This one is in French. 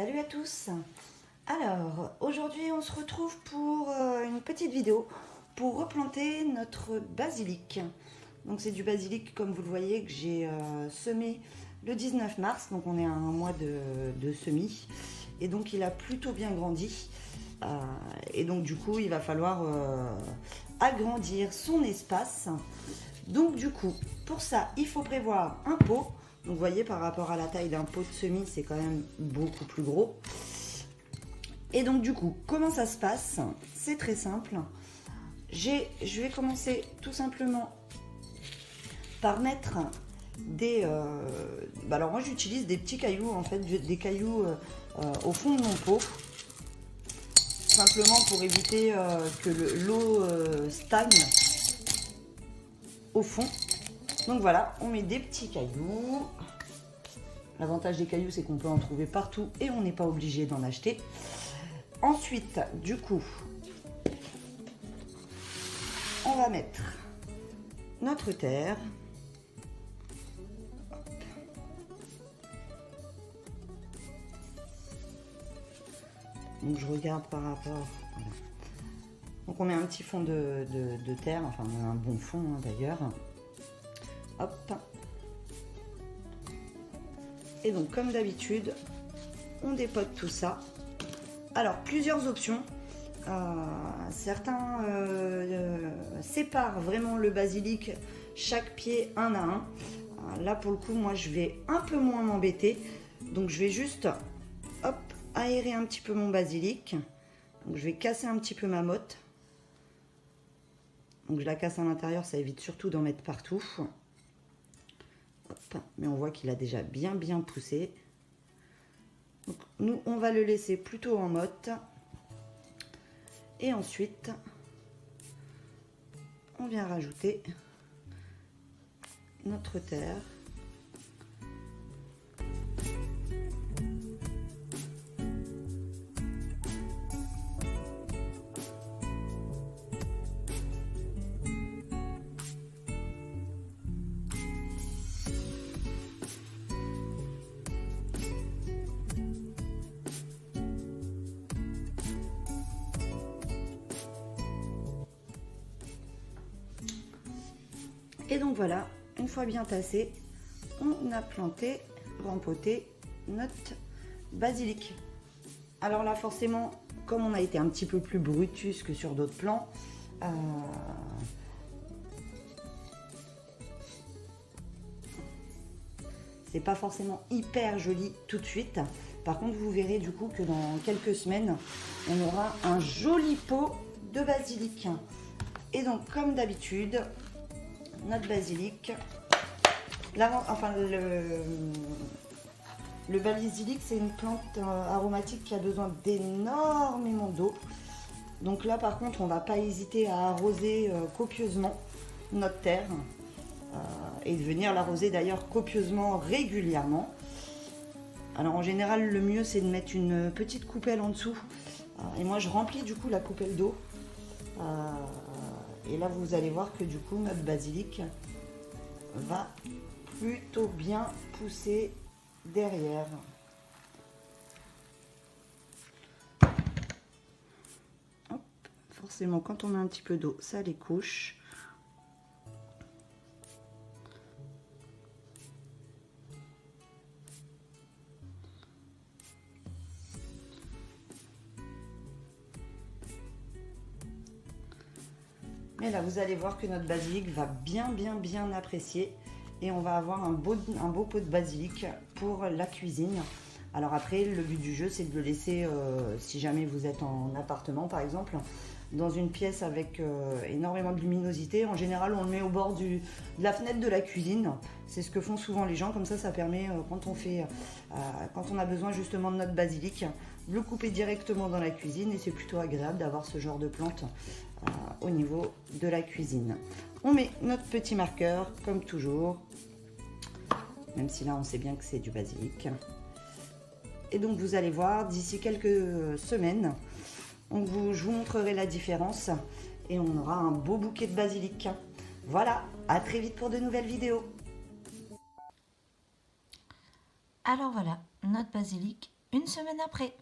Salut à tous. Alors, aujourd'hui on se retrouve pour une petite vidéo pour replanter notre basilic. Donc c'est du basilic, comme vous le voyez, que j'ai semé le 19 mars. Donc on est à un mois de semis. Et donc il a plutôt bien grandi. Et donc du coup il va falloir agrandir son espace. Donc du coup, pour ça, il faut prévoir un pot. Donc vous voyez, par rapport à la taille d'un pot de semis, c'est quand même beaucoup plus gros. Et donc du coup, comment ça se passe? C'est très simple. Je vais commencer tout simplement par mettre des... alors moi j'utilise des petits cailloux, en fait, des cailloux au fond de mon pot. Simplement pour éviter que l'eau stagne au fond. Donc voilà, on met des petits cailloux. L'avantage des cailloux, c'est qu'on peut en trouver partout et on n'est pas obligé d'en acheter. Ensuite, du coup, on va mettre notre terre. Donc je regarde par rapport... Voilà. Donc on met un petit fond de terre, enfin un bon fond hein, d'ailleurs. Hop. Et donc comme d'habitude, on dépote tout ça. Alors plusieurs options. Certains séparent vraiment le basilic, chaque pied un à un. Là pour le coup, moi je vais un peu moins m'embêter. Donc je vais juste hop, aérer un petit peu mon basilic. Donc je vais casser un petit peu ma motte. Donc je la casse à l'intérieur, ça évite surtout d'en mettre partout. Hop, mais on voit qu'il a déjà bien poussé. Donc, nous, on va le laisser plutôt en motte. Et ensuite, on vient rajouter notre terre. Et donc voilà, une fois bien tassé, on a planté, rempoté notre basilic. Alors là forcément, comme on a été un petit peu plus brutus que sur d'autres plants, c'est pas forcément hyper joli tout de suite. Par contre, vous verrez du coup que dans quelques semaines, on aura un joli pot de basilic. Et donc comme d'habitude, notre basilic, enfin le basilic c'est une plante aromatique qui a besoin d'énormément d'eau. Donc là par contre on va pas hésiter à arroser copieusement notre terre et de venir l'arroser d'ailleurs copieusement régulièrement. Alors en général le mieux c'est de mettre une petite coupelle en dessous et moi je remplis du coup la coupelle d'eau. Et là, vous allez voir que du coup, notre basilic va plutôt bien pousser derrière. Hop, forcément, quand on met un petit peu d'eau, ça les couche. Mais là, vous allez voir que notre basilic va bien apprécier. Et on va avoir un beau pot de basilic pour la cuisine. Alors après, le but du jeu, c'est de le laisser, si jamais vous êtes en appartement par exemple, dans une pièce avec énormément de luminosité. En général, on le met au bord de la fenêtre de la cuisine. C'est ce que font souvent les gens. Comme ça permet, quand on a besoin justement de notre basilic, de le couper directement dans la cuisine. Et c'est plutôt agréable d'avoir ce genre de plante au niveau de la cuisine. On met notre petit marqueur, comme toujours. Même si là, on sait bien que c'est du basilic. Et donc, vous allez voir, d'ici quelques semaines, je vous montrerai la différence et on aura un beau bouquet de basilic. Voilà, à très vite pour de nouvelles vidéos. Alors voilà, notre basilic une semaine après.